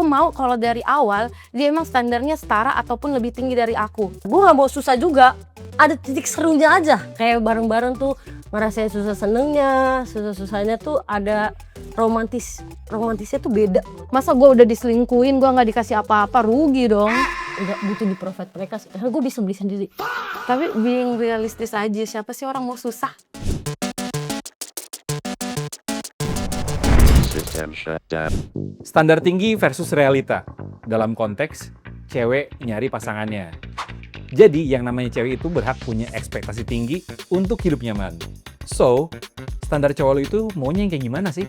Aku mau kalau dari awal dia emang standarnya setara ataupun lebih tinggi dari aku. Gue gak mau susah juga, ada titik serunya aja. Kayak bareng-bareng tuh ngerasain susah senengnya, susah-susahnya tuh ada romantisnya tuh beda. Masa gue udah diselingkuhin, gue gak dikasih apa-apa, rugi dong. Gak butuh di provide mereka, karena gue bisa beli sendiri. Tapi being realistis aja, siapa sih orang mau susah? Standar tinggi versus realita. Dalam konteks, cewek nyari pasangannya. Jadi, yang namanya cewek itu berhak punya ekspektasi tinggi untuk hidup nyaman. So, standar cowok lo itu maunya yang kayak gimana sih?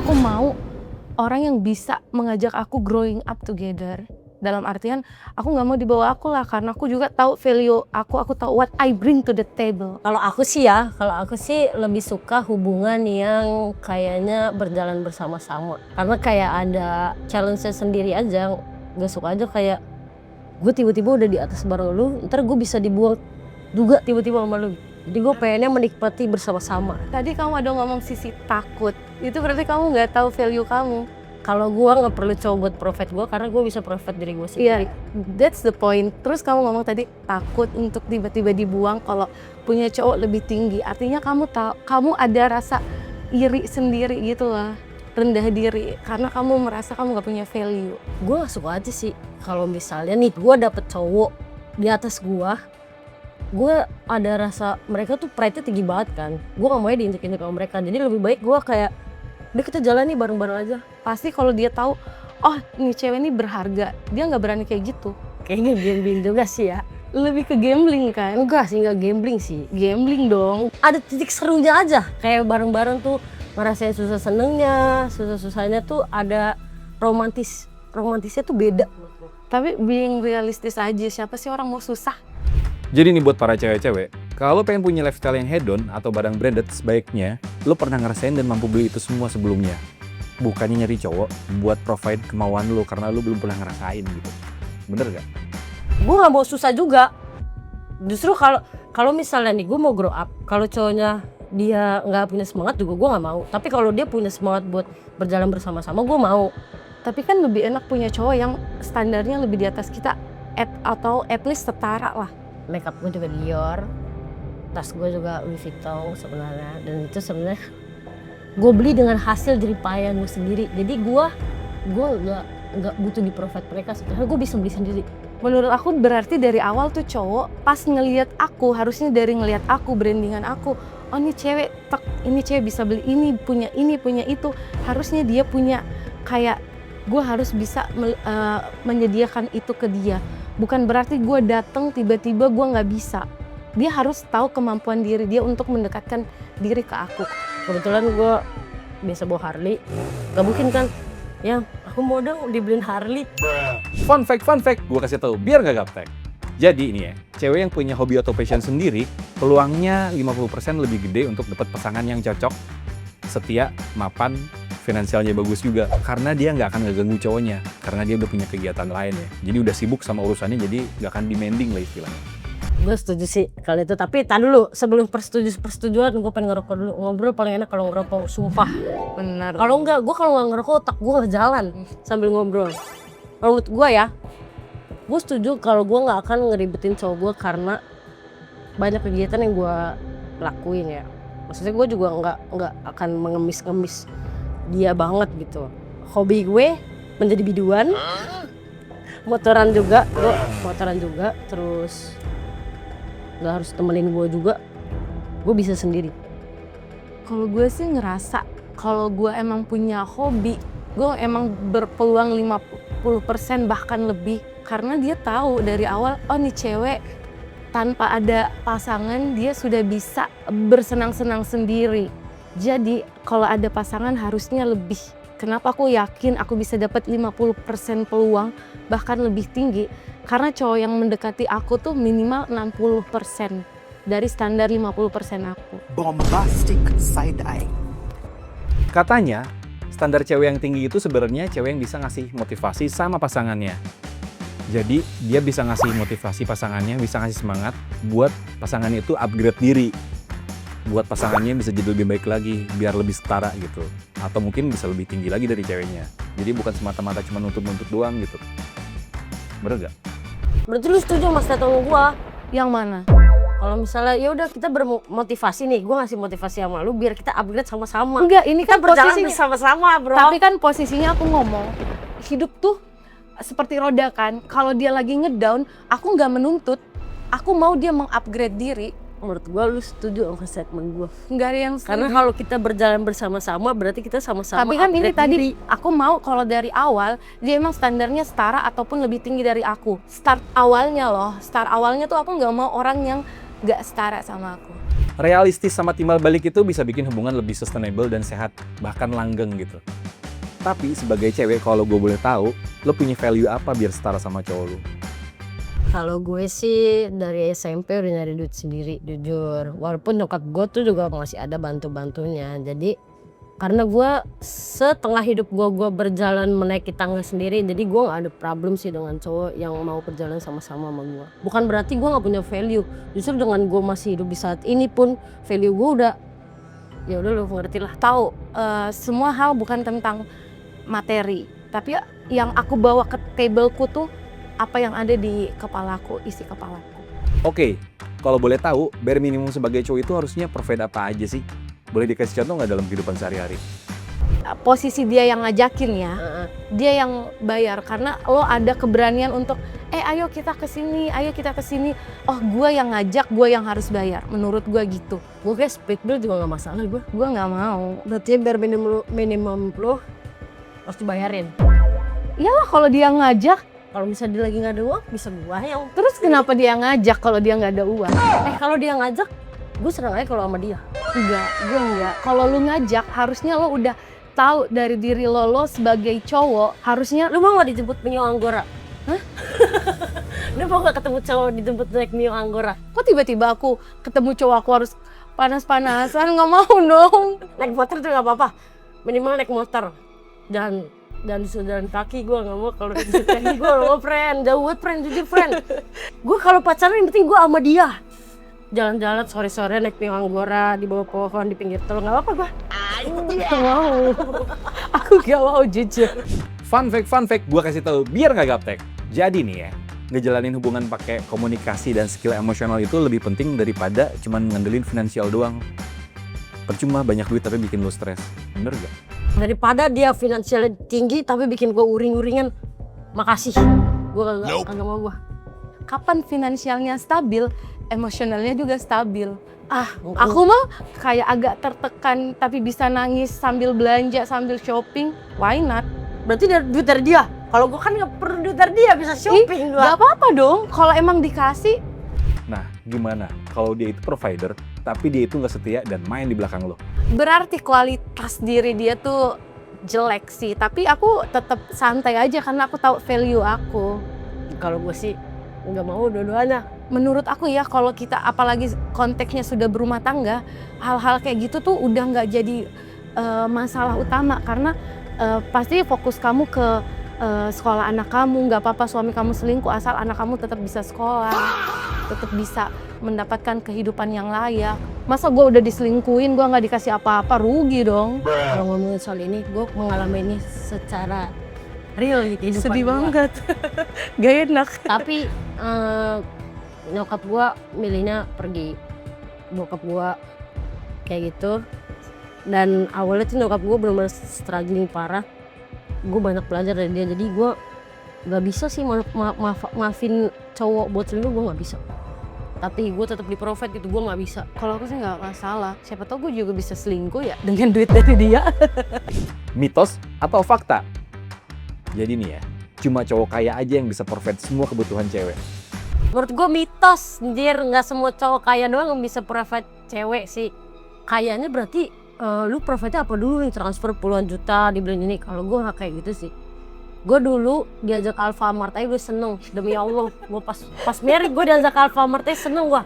Aku mau orang yang bisa mengajak aku growing up together. Dalam artian, aku nggak mau dibawa aku lah, karena aku juga tahu value aku tahu what I bring to the table. Kalau aku sih lebih suka hubungan yang kayaknya berjalan bersama-sama. Karena kayak ada challenge-nya sendiri aja, nggak suka aja kayak gue tiba-tiba udah di atas bareng lu, ntar gue bisa dibuang juga tiba-tiba sama lu. Jadi gue pengennya menikmati bersama-sama. Tadi kamu ada ngomong sisi takut, itu berarti kamu nggak tahu value kamu. Kalau gue nggak perlu coba buat provide gue, karena gue bisa provide diri gue sendiri. Iya, that's the point. Terus kamu ngomong tadi takut untuk tiba-tiba dibuang kalau punya cowok lebih tinggi. Artinya kamu ada rasa iri sendiri gitu lah, rendah diri, karena kamu merasa kamu nggak punya value. Gue nggak suka aja sih kalau misalnya nih gue dapet cowok di atas gue ada rasa mereka tuh pride-nya tinggi banget kan. Gue gak mau diinjek-injek sama mereka, jadi lebih baik gue kayak udah kita jalan nih bareng-bareng aja. Pasti kalau dia tahu, oh nih cewek ini berharga, dia nggak berani kayak gitu. Kayaknya gambling juga sih ya. Lebih ke gambling kan? Enggak sih, nggak gambling sih. Gambling dong. Ada titik serunya aja. Kayak bareng-bareng tuh ngerasain susah senengnya, susah-susahnya tuh ada romantisnya tuh beda. Tapi being realistis aja, siapa sih orang mau susah? Jadi nih buat para cewek-cewek, kalau pengen punya lifestyle yang hedon atau barang branded, sebaiknya lo pernah ngerasain dan mampu beli itu semua sebelumnya. Bukannya nyari cowok buat provide kemauan lo karena lo belum pernah ngerasain gitu. Bener gak? Gue gak mau susah juga. Justru kalau misalnya nih gue mau grow up, kalau cowoknya dia nggak punya semangat juga gue nggak mau. Tapi kalau dia punya semangat buat berjalan bersama-sama, gue mau. Tapi kan lebih enak punya cowok yang standarnya lebih di atas kita, atau at least setara lah. Makeup gue juga Dior, tas gue juga Louis Vuitton sebenarnya, dan itu sebenarnya gue beli dengan hasil jerih payah gue sendiri. Jadi gue nggak butuh di provide mereka, karena gue bisa beli sendiri. Menurut aku berarti dari awal tuh cowok pas ngelihat aku, harusnya dari ngelihat aku, brandingan aku, oh ini cewek bisa beli ini, punya itu, harusnya dia punya kayak gue harus bisa menyediakan itu ke dia. Bukan berarti gue datang tiba-tiba gue nggak bisa. Dia harus tahu kemampuan diri dia untuk mendekatkan diri ke aku. Kebetulan gue biasa bawa Harley, gak mungkin kan? Ya, aku mau dong dibeliin Harley. Fun fact, gue kasih tahu biar gak gaptek. Jadi ini ya, cewek yang punya hobi atau passion sendiri, peluangnya 50% lebih gede untuk dapat pasangan yang cocok, setia, mapan, finansialnya bagus juga, karena dia nggak akan ngeganggu cowoknya, karena dia udah punya kegiatan lain ya. Jadi udah sibuk sama urusannya, jadi nggak akan demanding lah istilahnya. Gue setuju sih kalau itu, tapi tahan dulu, sebelum persetujuan gue pengen ngerokok dulu. Ngobrol paling enak kalau ngerokok, sumpah. Benar. Kalau nggak ngerokok, otak gue nggak jalan sambil ngobrol. Kalau menurut gue ya, gue setuju kalau gue nggak akan ngeribetin cowok gue karena banyak kegiatan yang gue lakuin ya. Maksudnya gue juga nggak akan mengemis dia banget gitu. Hobi gue menjadi biduan, motoran juga, terus nggak harus temenin gue juga, gue bisa sendiri. Kalau gue sih ngerasa kalau gue emang punya hobi, gue emang berpeluang 50% bahkan lebih, karena dia tahu dari awal, oh nih cewek tanpa ada pasangan dia sudah bisa bersenang-senang sendiri. Jadi kalau ada pasangan harusnya lebih. Kenapa aku yakin aku bisa dapat 50% peluang bahkan lebih tinggi? Karena cowok yang mendekati aku tuh minimal 60% dari standar 50% aku. Bombastic side eye. Katanya, standar cewek yang tinggi itu sebenarnya cewek yang bisa ngasih motivasi sama pasangannya. Jadi dia bisa ngasih motivasi pasangannya, bisa ngasih semangat buat pasangannya itu upgrade diri. buat pasangannya bisa jadi lebih baik lagi, biar lebih setara gitu. Atau mungkin bisa lebih tinggi lagi dari ceweknya. Jadi bukan semata-mata cuma nuntut-nuntut doang gitu. Bener gak? Berarti lu setuju sama statement gua? Yang mana? Kalau misalnya ya udah kita bermotivasi nih, gua ngasih motivasi sama lu biar kita upgrade sama-sama. Enggak, ini Kita kan berjalan posisinya. bersama-sama, bro. Tapi kan posisinya aku ngomong, hidup tuh seperti roda kan. Kalau dia lagi ngedown, aku nggak menuntut. Aku mau dia mengupgrade diri. Menurut gua lu setuju sama statement gua. Nggak ada yang Karena setuju. kalau kita berjalan bersama-sama berarti kita sama-sama Tapi kan ini upgrade tadi diri. aku mau kalau dari awal dia emang standarnya setara ataupun lebih tinggi dari aku. Start awalnya tuh aku nggak mau orang yang nggak setara sama aku. Realistis sama timbal balik itu bisa bikin hubungan lebih sustainable dan sehat, bahkan langgeng gitu. Tapi sebagai cewek, kalau gue boleh tahu, lo punya value apa biar setara sama cowok lo? Kalau gue sih dari SMP udah nyari duit sendiri, jujur. Walaupun nyokap gue tuh juga masih ada bantu-bantunya. Jadi karena gue setengah hidup gue berjalan menaiki tangga sendiri. Jadi gue gak ada problem sih dengan cowok yang mau berjalan sama-sama sama gue. Bukan berarti gue gak punya value. Justru dengan gue masih hidup di saat ini pun value gue udah, ya udah lo ngerti lah. Tahu semua hal bukan tentang materi, tapi yang aku bawa ke tableku tuh apa yang ada di kepalaku, isi kepalaku. Oke, kalau boleh tahu, bare minimum sebagai cowok itu harusnya provide apa aja sih? Boleh dikasih contoh nggak dalam kehidupan sehari-hari? Posisi dia yang ngajakin ya, dia yang bayar karena lo ada keberanian untuk ayo kita kesini, ayo kita kesini. Oh gue yang ngajak, gue yang harus bayar. Menurut gue gitu. Gue kayak split bill juga gak masalah gue. Gue nggak mau. Berarti biar minimum lo harus dibayarin. Iyalah kalau dia ngajak. Kalau misalnya dia lagi nggak ada uang, bisa gua yang. Terus kenapa dia ngajak kalau dia nggak ada uang? Kalau dia ngajak, gue senang aja kalau sama dia. Enggak, gue enggak. Kalau lu ngajak, harusnya lo udah tahu dari diri lo sebagai cowok. Harusnya Lu mau nggak dijemput Mio Anggora? Hah? Lu mau nggak ketemu cowok dijemput naik Mio Anggora? kok tiba-tiba aku ketemu cowok aku harus panas-panasan? Nggak mau dong. Naik motor tuh nggak apa-apa. Minimal naik motor. Dan disuruh jalan kaki gue nggak mau. Kalau disuruh kaki gue nggak mau, friend. Jauh banget, friend, jujur, friend. Gue kalau pacaran yang penting gue sama dia. Jalan-jalan sore-sore naik Mio Anggora di bawah pohon di pinggir tol, nggak apa-apa gue. Nggak mau. Aku nggak mau jujur. Fun fact, gue kasih tahu biar nggak gaptek. Jadi nih ya, ngejalanin hubungan pakai komunikasi dan skill emosional itu lebih penting daripada cuman ngandelin finansial doang. Percuma banyak duit tapi bikin lo stres, bener gak? Daripada dia finansialnya tinggi tapi bikin gue uring-uringan, makasih. Gue kagak mau gue. Kapan finansialnya stabil, emosionalnya juga stabil. Aku Aku mah kayak agak tertekan tapi bisa nangis sambil belanja, sambil shopping. Why not? berarti duit dari dia. Kalau gue kan nggak perlu duit dari dia, bisa shopping gue. Gak apa-apa dong kalau emang dikasih. Nah, gimana kalau dia itu provider, tapi dia itu nggak setia dan main di belakang lo? Berarti kualitas diri dia tuh jelek sih. Tapi aku tetap santai aja karena aku tahu value aku. Kalau gue sih nggak mau dua-duanya. Menurut aku ya kalau kita apalagi konteksnya sudah berumah tangga, hal-hal kayak gitu tuh udah nggak jadi masalah utama karena pasti fokus kamu ke sekolah anak kamu. Nggak apa-apa suami kamu selingkuh asal anak kamu tetap bisa sekolah, tetap bisa mendapatkan kehidupan yang layak. Masa gue udah diselingkuhin, gue nggak dikasih apa-apa, rugi dong. Kalau ngomongin soal ini, gue mengalami ini secara real di kehidupan Sedih gua. banget, gak enak. Tapi nyokap gue milihnya pergi, bokap gue kayak gitu. Dan awalnya tuh nyokap gue benar-benar struggling parah. Gue banyak belajar dari dia, jadi gue nggak bisa sih maafin cowok buat selingkuh, gue nggak bisa. Tapi gue tetap di-provide gitu, gue nggak bisa. Kalau aku sih nggak masalah, siapa tahu gue juga bisa selingkuh ya dengan duit dari dia. Mitos atau fakta? Jadi nih ya, cuma cowok kaya aja yang bisa provide semua kebutuhan cewek. Menurut gue mitos, anjir, nggak semua cowok kaya doang yang bisa provide cewek sih. Kayaknya berarti lu provide apa dulu nih, transfer puluhan juta dibeliin ini. Kalau gue nggak kayak gitu sih. Gue dulu diajak Alfamart aja gue seneng, demi Allah. Gue pas married gue diajak Alfamart aja seneng gue.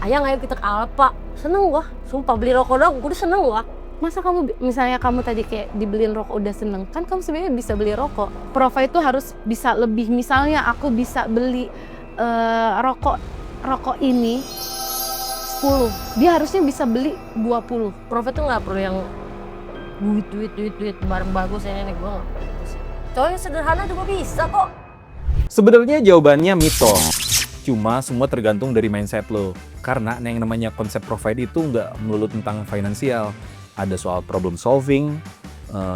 Ayang ayo kita ke Alfa, seneng gue. Sumpah beli rokok doang, gue udah seneng gue. Masa kamu, misalnya kamu tadi kayak dibeliin rokok udah seneng, kan kamu sebenarnya bisa beli rokok. Provide itu harus bisa lebih, misalnya aku bisa beli rokok ini 10. Dia harusnya bisa beli 20. Profit tuh nggak perlu yang duit barang bagus ini gue nggak perlu sih. Cowok yang sederhana juga bisa kok. Sebenarnya jawabannya mitos. Cuma semua tergantung dari mindset lo. Karena yang namanya konsep provide itu nggak melulu tentang finansial. Ada soal problem solving,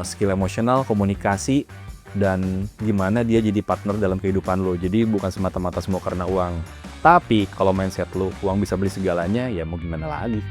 skill emosional, komunikasi, dan gimana dia jadi partner dalam kehidupan lo. Jadi bukan semata-mata semua karena uang. Tapi kalau mindset lo, uang bisa beli segalanya, ya mau gimana lagi.